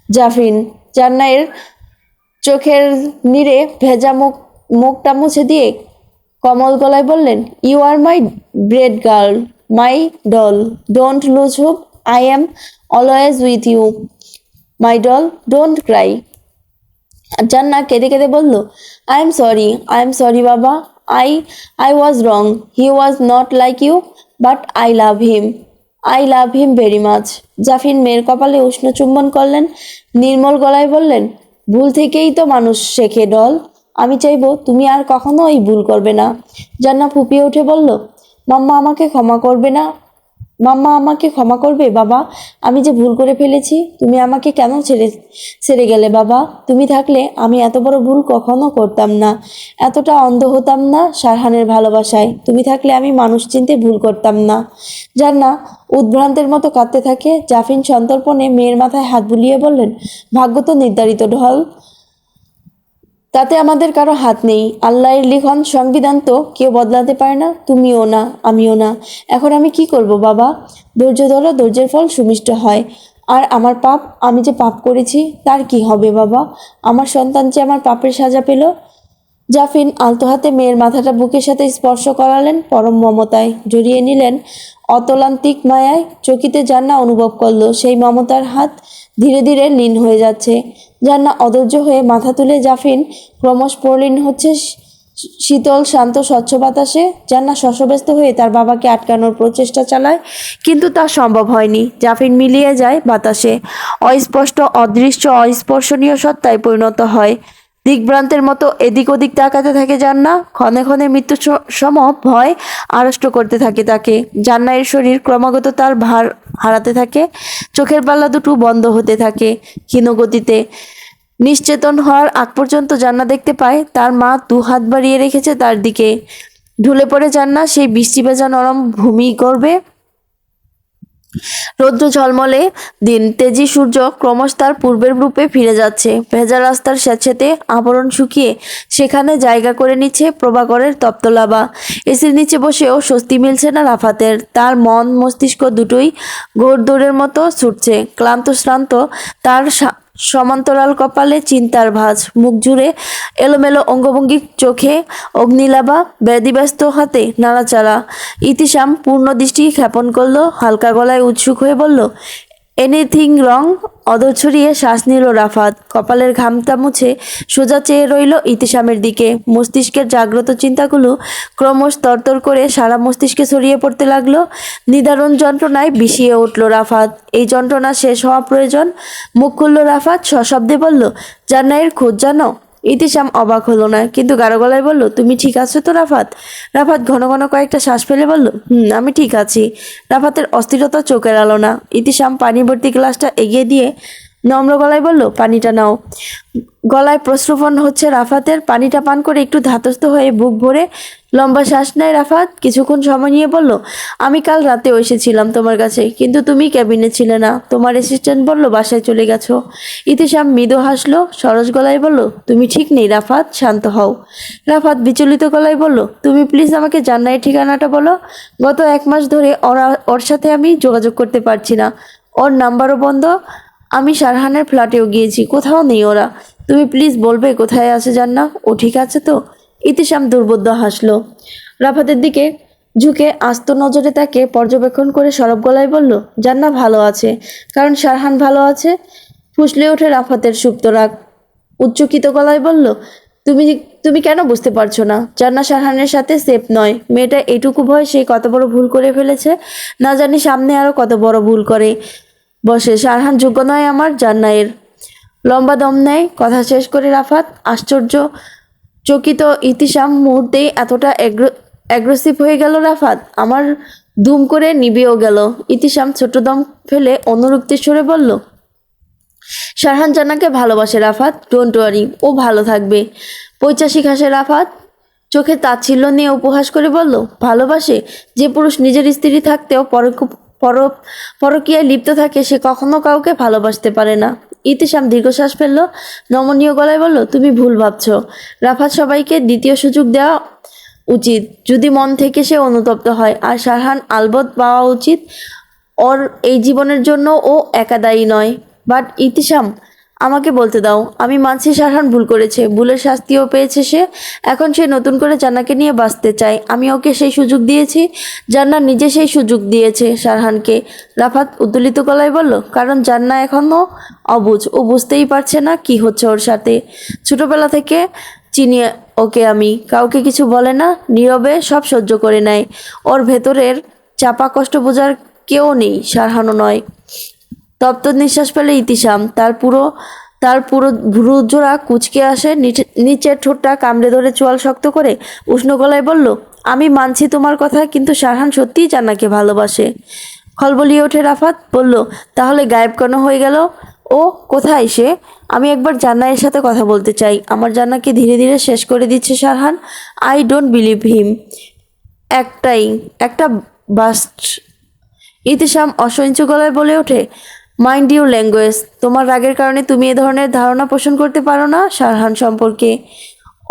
জাফিন। জান্নাতের চোখের নিরে ভেজা মুখটা মুছে দিয়ে কমল গলায় বললেন, you are my brave girl, my doll, don't lose hope, I am always with you, my doll, don't cry. Jannat কেঁদে কেঁদে বলল, আই এম সরি বাবা, I I was wrong, he was not like you, but I love him very much. Jafin মেয়ের কপালে উষ্ণ চুম্বন করলেন। নির্মল গলায় বললেন, ভুল থেকেই তো মানুষ শেখে ডল। আমি চাইবো তুমি আর কখনো এই ভুল করবে না। জান্নাত ফুপিয়ে উঠে বলল, মাম্মা আমাকে ক্ষমা করবে না? মাম্মা আমাকে ক্ষমা করবে বাবা? আমি যে ভুল করে ফেলেছি। তুমি আমাকে কেন ছেড়ে গেলে বাবা? তুমি থাকলে আমি এত বড় ভুল কখনো করতাম না, এতটা অন্ধ হতাম না শারহানের ভালোবাসায়। তুমি থাকলে আমি মানুষ চিনতে ভুল করতাম না। জান্নাত উদ্ভ্রান্তের মতো কাঁদতে থাকে। জাফিন সন্তর্পণে মেয়ের মাথায় হাত বুলিয়ে বললেন, ভাগ্য তো নির্ধারিত ঢল, তাতে আমাদের কারো হাত নেই। আল্লাহর লিখন সংবিধান তো কেউ বদলাতে পারে না, তুমিও না, আমিও না। এখন আমি কি করব বাবা? ধৈর্য ধরো, ধৈর্যের ফল সুমিষ্ট হয়। আর আমার পাপ, আমি যে পাপ করেছি তার কি হবে বাবা? আমার সন্তান যে আমার পাপের সাজা পেল। জাফিন আলতো হাতে মেয়ের মাথাটা বুকের সাথে স্পর্শ করালেন। পরম মমতায় জড়িয়ে নিলেন, অতলান্তিক মায়ায়। চকিতে জান্নাত অনুভব করলো সেই মমতার হাত ধীরে ধীরে লীন হয়ে যাচ্ছে। জান্নাত অধৈর্য হয়ে মাথা তুলে জাফিন ক্রমশ প্রলীন হচ্ছে শীতল শান্ত স্বচ্ছ বাতাসে জান্নাত শশব্যস্ত হয়ে তার বাবাকে আটকানোর প্রচেষ্টা চালায়, কিন্তু তা সম্ভব হয়নি। জাফিন মিলিয়ে যায় বাতাসে, অস্পষ্ট অদৃশ্য অস্পর্শনীয় সত্তায় পরিণত হয়। দিগ্ভ্রান্তের মতো এদিক ওদিক তাকাতে থাকে জান্না, ক্ষণে ক্ষণে মৃত্যু সম ভয় আড়ষ্ট করতে থাকে তাকে। জান্নাতের শরীর ক্রমাগত তার ভার হারাতে থাকে, চোখের পাল্লা দুটো বন্ধ হতে থাকে ক্ষীণ গতিতে। নিশ্চেতন হওয়ার আগ পর্যন্ত জান্নাত দেখতে পায় তার মা দু হাত বাড়িয়ে রেখেছে তার দিকে। ঢুলে পড়ে জান্নাত সেই বৃষ্টি ভেজা নরম ভূমি গর্ভে। রৌদ্র ঝলমলে দিন, তেজি সূর্য ক্রমশ তার পূর্বের রূপে ফিরে যাচ্ছে। ভেজা রাস্তার স্যাঁতসেঁতে আবরণ শুকিয়ে সেখানে জায়গা করে নিচ্ছে প্রভাকরের তপ্ত লাভা। এসির নিচে বসেও স্বস্তি মিলছে না রাফাতের। তার মন মস্তিষ্ক দুটোই ঘোড়দৌড়ের মতো ছুটছে। ক্লান্ত শ্রান্ত তার সমান্তরাল কপালে চিন্তার ভাঁজ, মুখ জুড়ে এলোমেলো অঙ্গভঙ্গি, চোখে অগ্নিলাভা, ব্যাধিব্যস্ত হাতে নাড়াচাড়া। ইতিশাম পূর্ণ দৃষ্টি ক্ষেপণ করলো, হালকা গলায় উৎসুক হয়ে বলল, এনিথিং রং? অদর ছড়িয়ে শ্বাস নিল রাফাত। কপালের ঘামটা মুছে সোজা চেয়ে রইল ইতিশামের দিকে। মস্তিষ্কের জাগ্রত চিন্তাগুলো ক্রমশ তরতর করে সারা মস্তিষ্কে ছড়িয়ে পড়তে লাগলো। নিদারুণ যন্ত্রণায় বিষিয়ে উঠল রাফাত। এই যন্ত্রণা শেষ হওয়া প্রয়োজন। মুখ খুলল রাফাত, সশব্দে বলল, জান্নাতের খোঁজ জানো? ইতিশাম অবাক হলো না, কিন্তু গাঢ় গলায় বলল, তুমি ঠিক আছো তো রাফাত? রাফাত ঘন ঘন কয়েকটা শ্বাস ফেলে বলল, আমি ঠিক আছি। রাফাতের অস্থিরতা চোখের আলো না। ইতিশাম পানি ভর্তি গ্লাসটা এগিয়ে দিয়ে নম্র গলায় বলল, পানিটা নাও। গলায় প্রশ্রবণ হচ্ছে রাফাতের। পানিটা পান করে একটু ধাতস্থ হয়ে বুক ভরে লম্বা শ্বাস নেয় রাফাত। কিছুক্ষণ সময় নিয়ে বলল, আমি কাল রাতে এসেছিলাম তোমার কাছে, কিন্তু তুমি ক্যাবিনে ছিলে না। তোমার অ্যাসিস্ট্যান্ট বলল বাসায় চলে গেছো। ইতিশাম মৃদু হাসলো, সরস গলায় বলল, তুমি ঠিক নেই রাফাত, শান্ত হও। রাফাত বিচলিত গলায় বলল, তুমি প্লিজ আমাকে জান্নাতের ঠিকানাটা বলো। গত 1 মাস ধরে ওর সাথে আমি যোগাযোগ করতে পারছি না। ওর নাম্বারও বন্ধ। আমি শারহানের ফ্ল্যাটেও গিয়েছি, কোথাও নেই ওরা। তুমি প্লিজ বলবে কোথায় আছে জান্নাত? ও ঠিক আছে তো? ইতিশাম দুর্বোধ্য হাসলো। রাফাতের দিকে ঝুঁকে আস্ত নজরে তাকে পর্যবেক্ষণ করে সরব গলায় বলল, জান্নাত ভালো আছে, কারণ শারহান ভালো আছে। ফুঁসলে ওঠে রাফাতের সুপ্ত রাগ। উচ্চকিত গলায় বলল, তুমি তুমি কেন বুঝতে পারছো না? জান্নাত শারহানের সাথে সেফ নয়। মেয়েটা এটুকু ভয় সে কত বড় ভুল করে ফেলেছে, না জানি সামনে আরো কত বড় ভুল করে বসে। শারহান যোগ্য নয় আমার জান্নাতের। লম্বা দম নেয়। কথা শেষ করে রাফাত। আশ্চর্য চকিত ইতিশাম মুহূর্তেই এতটা অ্যাগ্রেসিভ হয়ে গেল রাফাত। আমার দুম করে নিবেও গেল। ইতিশাম ছোট দম ফেলে অনুরুক্তির সুরে বলল, শারহান জান্নাতকে ভালোবাসে রাফাত, ডোন্ট ওয়ারি, ও ভালো থাকবে। পৈচাসিক হাসে রাফাত, চোখে তাচ্ছিল্য নিয়ে উপহাস করে বলল, ভালোবাসে? যে পুরুষ নিজের স্ত্রী থাকতেও পরকীয়ায় লিপ্ত থাকে সে কখনো কাউকে ভালোবাসতে পারে না। ইতিশাম দীর্ঘশ্বাস ফেলল, নমনীয় গলায় বলল, তুমি ভুল ভাবছ। রাফাত সবাইকে দ্বিতীয় সুযোগ দেওয়া উচিত, যদি মন থেকে সে অনুতপ্ত হয়। আর শারহান আলবত পাওয়া উচিত। ওর এই জীবনের জন্য ও একা দায়ী নয়। বাট ইতিশাম, আমাকে বলতে দাও। আমি মানছি শারহান ভুল করেছে, ভুলের শাস্তিও পেয়েছে সে। এখন সে নতুন করে জান্নাতকে নিয়ে বাঁচতে চায়। আমি ওকে সেই সুযোগ দিয়েছি, জান্নাত নিজে সেই সুযোগ দিয়েছে শারহানকে। রাফাত উদ্দোলিত গলায় বলল, কারণ জান্নাত এখনও অবুঝ, ও বুঝতেই পারছে না কি হচ্ছে ওর সাথে। ছোটবেলা থেকে চিনি ওকে আমি, কাউকে কিছু বলে না, নীরবে সব সহ্য করে নেয়। ওর ভেতরের চাপা কষ্ট বোঝার কেউ নেই, শারহানও নয়। তপ্ত নিঃশ্বাস ফেলে ইতিশাম। তার পুরো ভ্রুজোড়া কুঁচকে আসে, নিচের ঠোঁটটা কামড়ে ধরে চোয়াল শক্ত করে উষ্ণ গলায় বলল, আমি মানছি তোমার কথা, কিন্তু শারহান সত্যিই জান্নাতকে ভালোবাসে। খলবলিয়ে ওঠে রাফাত, বলল, তাহলে গায়েব কেন হয়ে গেল ও? কোথায় সে? আমি একবার জান্নাতের সাথে কথা বলতে চাই। আমার জান্নাতকে ধীরে ধীরে শেষ করে দিচ্ছে Sharhan. I don't believe him. একটা বাস্ট। ইতিশাম অসহিঞ্চু গলায় বলে ওঠে, মাইন্ড ইউ ল্যাঙ্গুয়েজ। তোমার রাগের কারণে তুমি এ ধরনের ধারণা পোষণ করতে পারো না শারহান সম্পর্কে।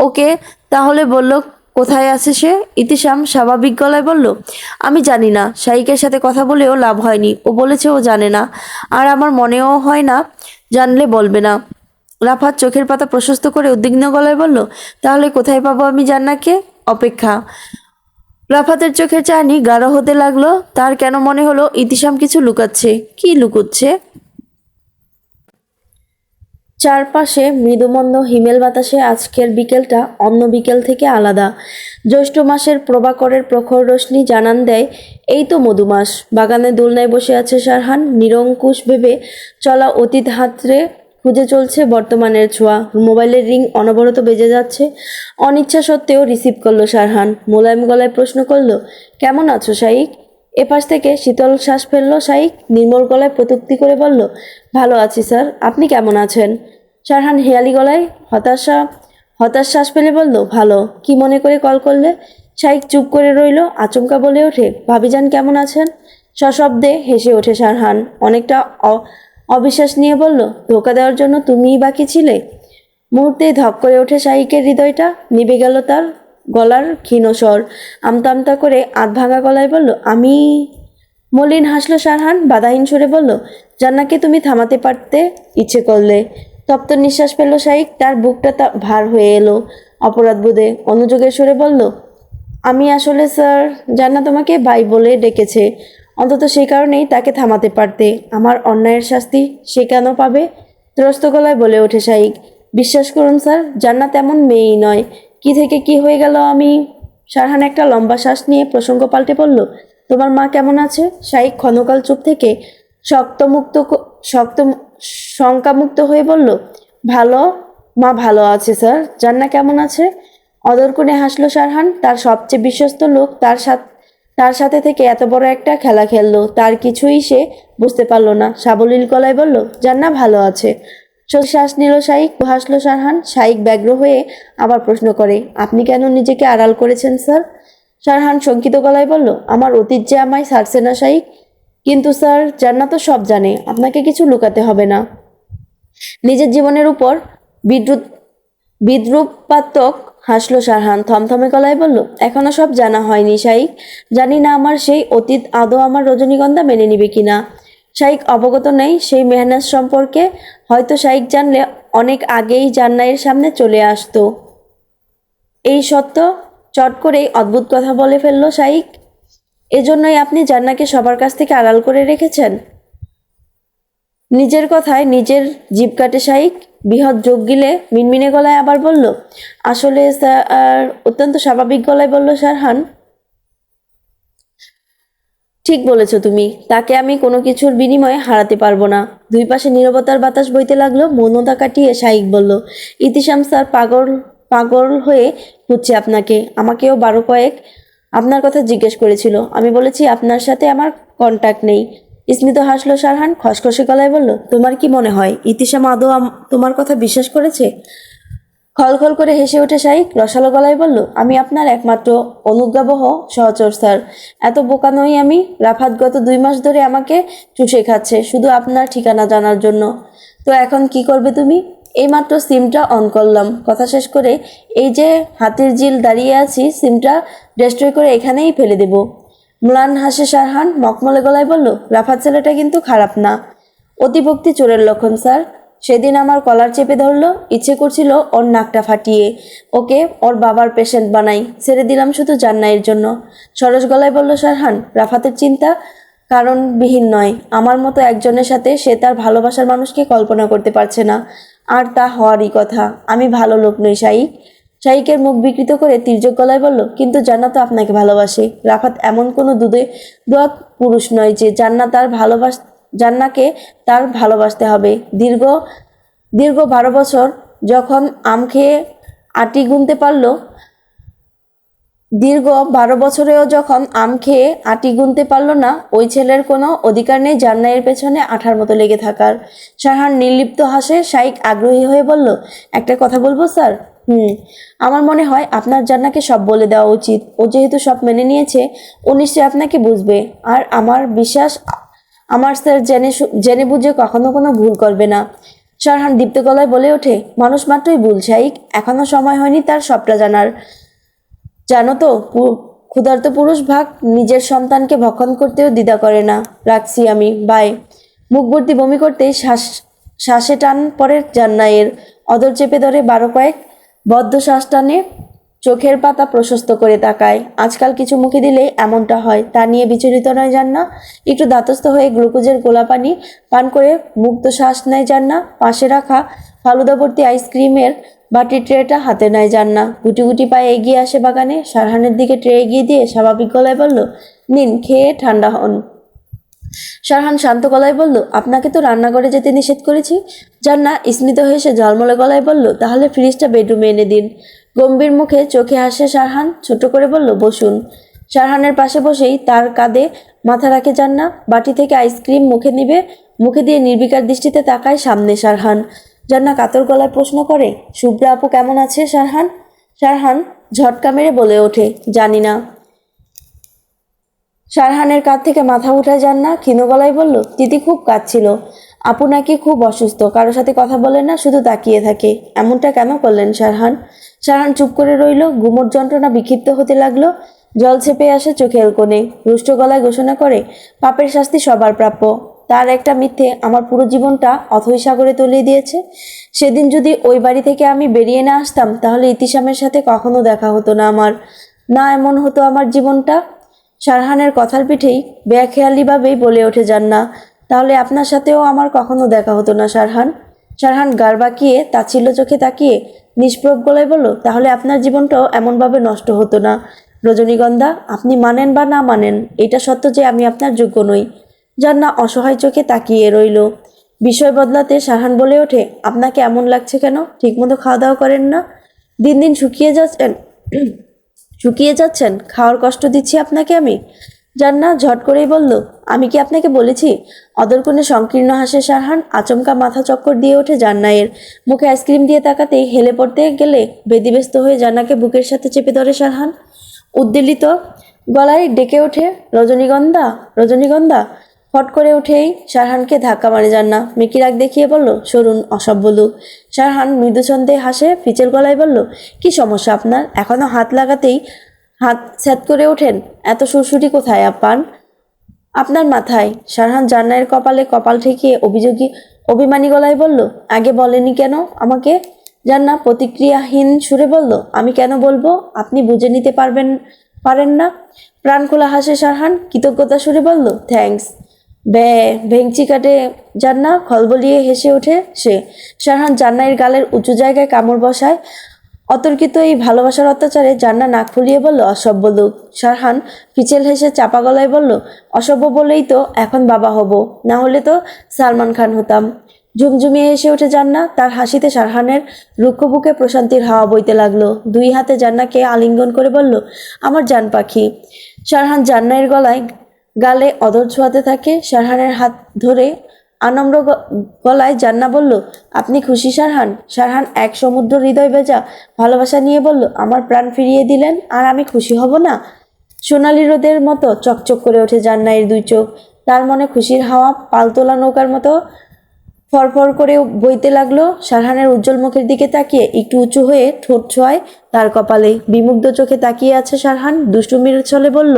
ওকে, তাহলে বলল কোথায় আছে সে? ইতিশাম স্বাভাবিক গলায় বলল, আমি জানি না। শাইকের সাথে কথা বলেও লাভ হয়নি। ও বলেছে ও জানে না, আর আমার মনেও হয় না জানলে বলবে না। রাফাত চোখের পাতা প্রশস্ত করে উদ্বিগ্ন গলায় বলল, তাহলে কোথায় পাবো আমি জান্নাতকে? অপেক্ষা। রাফাতের চোখের চাহনি গাঢ় হতে লাগলো। তার কেন মনে হলো ইতিশাম কিছু লুকাচ্ছে। কি লুকোচ্ছে? চারপাশে মৃদুমন্দ হিমেল বাতাসে আজকের বিকেলটা অন্য বিকেল থেকে আলাদা। জ্যৈষ্ঠ মাসের প্রভাকরের প্রখর রশ্মি জানান দেয় এই তো মধুমাস। বাগানে দোলনায় বসে আছে সারহান, নিরঙ্কুশ ভেবে চলা অতীত হাতড়ে খুঁজে চলছে বর্তমানের ছোঁয়া। মোবাইলের রিং অনবরত বেজে যাচ্ছে। অনিচ্ছা সত্ত্বেও রিসিভ করলো সারহান। মোলায়েম গলায় প্রশ্ন করলো, কেমন আছো শাইক? এপাশ থেকে শীতল শ্বাস ফেললো শাইক। নির্মল গলায় প্রত্যুক্তি করে বলল, ভালো আছি স্যার, আপনি কেমন আছেন? সারহান হেয়ালি গলায় হতাশ শ্বাস ফেলে বলল, ভালো। কি মনে করে কল করলে? শাইক চুপ করে রইল। আচমকা বলে ওঠে, ভাবিজান কেমন আছেন? সশব্দে হেসে ওঠে সারহান, অনেকটা অবিশ্বাস নিয়ে বলল, ধোকা দেওয়ার জন্য তুমিই বাকি ছিলে? মুহূর্তেই ধপ করে ওঠে শাইকের হৃদয়টা। নিভে গেল তার গলার ক্ষীণ স্বর। আমতা আমতা করে আধ ভাঙা গলায় বলল, আমি। মলিন হাসলো সারহান, বাধাহীন সুরে বলল, জান্নাকে তুমি থামাতে পারতে ইচ্ছে করলে। তপ্ত নিঃশ্বাস ফেলল শাইক। তার বুকটা ভার হয়ে এলো অপরাধ বোধে। অনুযোগের সুরে বলল, আমি আসলে স্যার, জান্না তোমাকে ভাই বলে ডেকেছে। অন্তত সেই কারণেই তাকে থামাতে পারতে। আমার অন্যায়ের শাস্তি সে কেন পাবে? ত্রস্ত গলায় বলে ওঠে শাইক, বিশ্বাস করুন স্যার, জান্নাত তেমন মেয়েই নয়। কি থেকে কি হয়ে গেল আমি। সারহান একটা লম্বা শ্বাস নিয়ে প্রসঙ্গ পাল্টে বলল, তোমার মা কেমন আছে? শাইক ক্ষণকাল চুপ থেকে শক্ত শঙ্কামুক্ত হয়ে বলল, ভালো। মা ভালো আছে স্যার। জান্না কেমন আছে? অদর করে হাসলো সারহান। তার সবচেয়ে বিশ্বস্ত লোক তার সাথে থেকে এত বড় একটা খেলা খেললো, তার কিছুই সে বুঝতে পারল না। সাবলীল গলায় বলল, জান্না ভালো আছে। শ্বাস নিল শাইক, হাসলো সারহান। শাইক ব্যগ্র হয়ে আবার প্রশ্ন করে, আপনি কেন নিজেকে আড়াল করেছেন স্যার? সারহান শঙ্কিত গলায় বলল, আমার অতীত যে আমায় ছাড়ছে না শাইক। কিন্তু স্যার, জান্না তো সব জানে, আপনাকে কিছু লুকাতে হবে না। নিজের জীবনের উপর বিদ্রুপাত্মক হাসলো সারহান। থমথমে গলায় বলল, এখনো সব জানা হয়নি শাইক। জানি না আমার সেই অতীত আদৌ আমার রজনীগন্ধা মেনে নিবে কিনা। শাইক অবগত নেই সেই মেহনাজ সম্পর্কে। হয়তো শাইক জানলে অনেক আগেই জান্নাইয়ের সামনে চলে আসতো। এই সত্য চট করেই অদ্ভুত কথা বলে ফেললো শাইক। এজন্যই আপনি জান্নাকে সবার কাছ থেকে আড়াল করে রেখেছেন? নিজের কথায় নিজের জিভ কাটে শাইক। বৃহৎ যোগ গিলে মিনমিনে গলায় আবার বলল, আসলে স্যার। অত্যন্ত স্বাভাবিক গলায় বলল সারহান, ঠিক বলেছ তুমি, তাকে আমি কোনো কিছুর বিনিময়ে হারাতে পারবো না। দুই পাশে নীরবতার বাতাস বইতে লাগলো। মৌনতা কাটিয়ে শাইক বলল, ইতিশাম স্যার পাগল পাগল হয়ে খুঁজছে আপনাকে। আমাকেও 12 কয়েক আপনার কথা জিজ্ঞেস করেছিল। আমি বলেছি আপনার সাথে আমার কন্ট্যাক্ট নেই। স্মিত হাসলো সারহান, খসখসে গলায় বলল, তোমার কি মনে হয় ইতিশাম আদৌ তোমার কথা বিশ্বাস করেছে? খলখল করে হেসে ওঠে শাইক, রসালো গলায় বলল, আমি আপনার একমাত্র অনুজ্ঞাবহ সহচর স্যার। এত বোকা নই আমি। রাফাত গত 2 মাস ধরে আমাকে চুষে খাচ্ছে শুধু আপনার ঠিকানা জানার জন্য। তো এখন কি করবে তুমি? এইমাত্র সিমটা অন করলাম। কথা শেষ করে এই যে হাতির ঝিল দাঁড়িয়ে আছি, সিমটা ডেস্ট্রয় করে এখানেই ফেলে দেব। ম্লান হাসে সারহান, মকমলে গলায় বলল, রাফাত ছেলেটা কিন্তু খারাপ না। অতিভক্তি চোরের লক্ষণ স্যার। সেদিন আমার কলার চেপে ধরলো, ইচ্ছে করছিল ওর নাকটা ফাটিয়ে ওকে ওর বাবার পেশেন্ট বানাই। ছেড়ে দিলাম শুধু জান্নাইয়ের জন্য। সরস গলায় বলল সারহান, রাফাতের চিন্তা কারণবিহীন নয়। আমার মতো একজনের সাথে সে তার ভালোবাসার মানুষকে কল্পনা করতে পারছে না। আর তা হওয়ারই কথা। আমি ভালো লোক নই শাইক। শাইকের মুখ বিকৃত করে তির্যক গলায় বলল, কিন্তু জান্নাত তো আপনাকে ভালোবাসে। রাফাত এমন কোনো দোয়া পুরুষ নয় যে জান্নাকে তার ভালোবাসতে হবে। দীর্ঘ দীর্ঘ 12 বছর যখন আম খেয়ে আটি গুনতে পারল দীর্ঘ 12 বছরেও যখন আম খেয়ে আটি গুনতে পারল না, ওই ছেলের কোনো অধিকার নেই জান্নাইয়ের পেছনে আঠার মতো লেগে থাকার। সারহান নির্লিপ্ত হাসে। শাইক আগ্রহী হয়ে বলল, একটা কথা বলবো স্যার? আমার মনে হয় আপনার জান্নাকে সব বলে দেওয়া উচিত। ও যেহেতু সব মেনে নিয়েছে, ও নিশ্চয়ই আপনাকে বুঝবে। আর আমার বিশ্বাস আমার স্যার জেনে বুঝে কখনো কোনো ভুল করবে না। সারহান দীপ্ত গলায় বলে ওঠে, মানুষ মাত্রই ভুল শাইক। এখনো সময় হয়নি তার সবটা জানার। জানো তো, ক্ষুধার্ত পুরুষ ভাগ নিজের সন্তানকে ভক্ষণ করতেও দ্বিধা করে না। রাখছি আমি, বাই। মুখ ভর্তি বমি করতেই শ্বাসে টান পড়ে জান্নাইয়ের। অদর চেপে ধরে 12 কয়েক বদ্ধ শ্বাস টানে। চোখের পাতা প্রশস্ত করে তাকায়। আজকাল কিছু মুখে দিলেই এমনটা হয়, তা নিয়ে বিচলিত নয় জান্না। একটু ধাতস্থ হয়ে গ্লুকোজের গোলা পানি পান করে মুক্ত শ্বাস নেয় জান্না। পাশে রাখা ফালুদা ভর্তি আইসক্রিমের বাটির ট্রেটা হাতে নেয় জান্না। গুটি গুটি পায়ে এগিয়ে আসে বাগানে, শারহানের দিকে ট্রে এগিয়ে দিয়ে স্বাভাবিক গলায় বলল, নিন, খেয়ে ঠান্ডা হন। শারহান শান্ত গলায় বলল, আপনাকে তো রান্নাঘরে যেতে নিষেধ করেছি। জান্না স্মিত হেসে ঝলমলে গলায় বলল, তাহলে ফ্রিজটা বেডরুমে এনে দিন। গম্ভীর মুখে চোখে হাসে শারহান, ছোট করে বলল, বসুন। শারহানের পাশে বসেই তার কাঁধে মাথা রাখে জান্না। বাটি থেকে আইসক্রিম মুখে দিয়ে নির্বিকার দৃষ্টিতে তাকায় সামনে শারহান। জান্না কাতর গলায় প্রশ্ন করে, শুভ্রা আপু কেমন আছে শারহান? শারহান ঝটকা মেরে বলে ওঠে, জানি না। শারহানের কাঁধ থেকে মাথা উঠায় জান্না, ক্ষীণ গলায় বলল, তিতি খুব কাঁদছিল। আপু নাকি খুব অসুস্থ, কারোর সাথে কথা বলেন না, শুধু তাকিয়ে থাকে। এমনটা কেন করলেন শারহান? শারহান চুপ করে রইল। গুমোট যন্ত্রণা বিক্ষিপ্ত হতে লাগলো। জল ছেপে আসে চোখের কোণে। রুষ্ট গলায় ঘোষণা করে, পাপের শাস্তি সবার প্রাপ্য। তার একটা মিথ্যে আমার পুরো জীবনটা অথৈ সাগরে তলিয়ে দিয়েছে। সেদিন যদি ওই বাড়ি থেকে আমি বেরিয়ে না আসতাম, তাহলে ইতিসামের সাথে কখনো দেখা হতো না আমার। না এমন হতো আমার জীবনটা। শারহানের কথার পিঠেই বেখেয়ালিভাবেই বলে ওঠে জান্না, তাহলে আপনার সাথেও আমার কখনো দেখা হতো না শারহান। শারহান গাড় বাঁকিয়ে তাচ্ছিল্য চোখে তাকিয়ে নিষ্প্রভ গলায় বলল, তাহলে আপনার জীবনটাও এমনভাবে নষ্ট হতো না। রজনীগন্ধা, আপনি মানেন বা না মানেন, এটা সত্য যে আমি আপনার যোগ্য নই। জান্না অসহায় চোখে তাকিয়ে রইল। বিষয় বদলাতে শারহান বলে ওঠে, আপনাকে এমন লাগছে কেন? ঠিকমতো খাওয়া দাওয়া করেন না? দিন দিন শুকিয়ে যাচ্ছেন। খাওয়ার কষ্ট দিচ্ছি আপনাকে আমি? জান্না ঝট করেই বলল, আমি কি আপনাকে বলেছি? অদরকণে সংকীর্ণ হাসে শারহান। আচমকা মাথা চক্কর দিয়ে ওঠে জান্নায়ের। মুখে আইসক্রিম দিয়ে তাকাতেই হেলে পড়তে গেলে বেদিব্যস্ত হয়ে জান্নাকে বুকের সাথে চেপে ধরে শারহান। উদ্বেলিত গলায় ডেকে ওঠে, রজনীগন্ধা, রজনীগন্ধা। ফট করে উঠেই শারহানকে ধাক্কা মারে জান্না। মেকি রাগ দেখিয়ে বলল, সরুন অসভ্য লোক। শারহান মৃদুছন্দে হাসে, ফিচেল গলায় বলল, কি সমস্যা আপনার? এখনো হাত লাগাতেই হাত স্যাত করে ওঠেন। এত সুরসুরি কোথায় আপান? আপনার মাথায়। শারহান জান্নায়ের কপালে কপাল ঠেকিয়ে অভিমানী গলায় বলল, আগে বলেনি কেন আমাকে? জান্না প্রতিক্রিয়াহীন সুরে বলল, আমি কেন বলবো? আপনি বুঝে নিতে পারেন না। প্রাণ খোলা হাসে শারহান, কৃতজ্ঞতা সুরে বলল, থ্যাঙ্কস। ভেংচি কাটে জান্না, খলবলিয়ে হেসে ওঠে সে। শারহান জান্নায়ের গালের উঁচু জায়গায় কামড় বসায়। অতর্কিত এই ভালোবাসার অত্যাচারে জান্না নাক ফুলিয়ে বলল, অসভ্য লোক। শারহান ফিচেল হেসে চাপা গলায় বলল, অসভ্য বলেই তো এখন বাবা হব, না হলে তো সালমান খান হতাম। ঝুমঝুমিয়ে এসে ওঠে জান্না। তার হাসিতে শারহানের রুক্ষ বুকে প্রশান্তির হাওয়া বইতে লাগলো। দুই হাতে জান্নাকে আলিঙ্গন করে বলল, আমার জান পাখি। শারহান জান্নায়ের গালে অধর ছোঁয়াতে থাকে। শারহানের হাত ধরে আনম্র গলায় জান্না বলল, আপনি খুশি শারহান? শারহান এক সমুদ্র হৃদয় ভেজা ভালোবাসা নিয়ে বলল, আমার প্রাণ ফিরিয়ে দিলেন, আর আমি খুশি হব না? সোনালি রোদের মতো চকচক করে ওঠে জান্নায়ের দুই চোখ। তার মনে খুশির হাওয়া পালতোলা নৌকার মতো ফরফর করে বইতে লাগলো। শারহানের উজ্জ্বল মুখের দিকে তাকিয়ে একটু উঁচু হয়ে ঠোঁট ছোঁয়ায় তার কপালে। বিমুগ্ধ চোখে তাকিয়ে আছে শারহান। দুষ্টুমির ছলে বলল,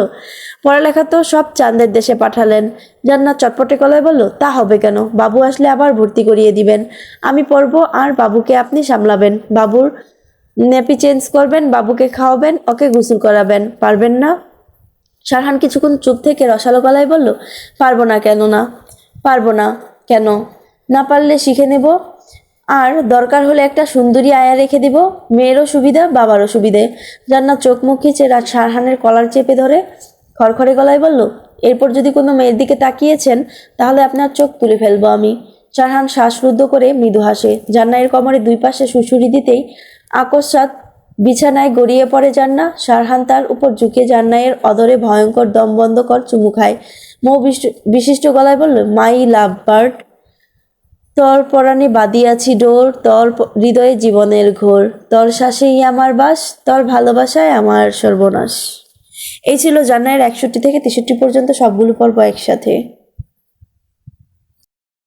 পড়ালেখা তো সব চাঁদের দেশে পাঠালেন। জান্নাত চটপটে গলায় বলল, তা হবে কেন? বাবু আসলে আবার ভর্তি করিয়ে দিবেন। আমি পড়বো আর বাবুকে আপনি সামলাবেন। বাবুর নেপি চেঞ্জ করবেন, বাবুকে খাওয়াবেন, ওকে গোসল করাবেন। পারবেন না? শারহান কিছুক্ষণ চুপ থেকে রসালো গলায় বলল, পারবো না। কেন না পারবো না? কেন না পারলে শিখে নেব, আর দরকার হলে একটা সুন্দরী আয়া রেখে দিব। মেয়েরও সুবিধা, বাবারও সুবিধে। জান্নাত চোখ মুখ খিচে শারহানের কলার চেপে ধরে খড়খড়ে গলায় বলল, এরপর যদি কোনো মেয়ের দিকে তাকিয়েছেন, তাহলে আপনার চোখ তুলে ফেলবো আমি। শারহান শ্বাসরুদ্ধ করে মৃদু হাসে। জান্নায়ের কোমরে দুই পাশে সুড়সুড়ি দিতেই আকস্মাৎ বিছানায় গড়িয়ে পড়ে জান্না। শারহান তার উপর ঝুঁকে জান্নায়ের অদরে ভয়ঙ্কর দমবন্ধকর চুমু খায়। বিশিষ্ট গলায় বলল, মাই লাভ বার্ড, তোর পরাণে বাঁধিয়াছি ডোর, তোর হৃদয়ে জীবনের ঘোর, তোর শ্বাসেই আমার বাস, তোর ভালোবাসায় আমার সর্বনাশ। এই ছিল জান্নায়ের 61 থেকে 63 পর্যন্ত সবগুলো পর্ব একসাথে।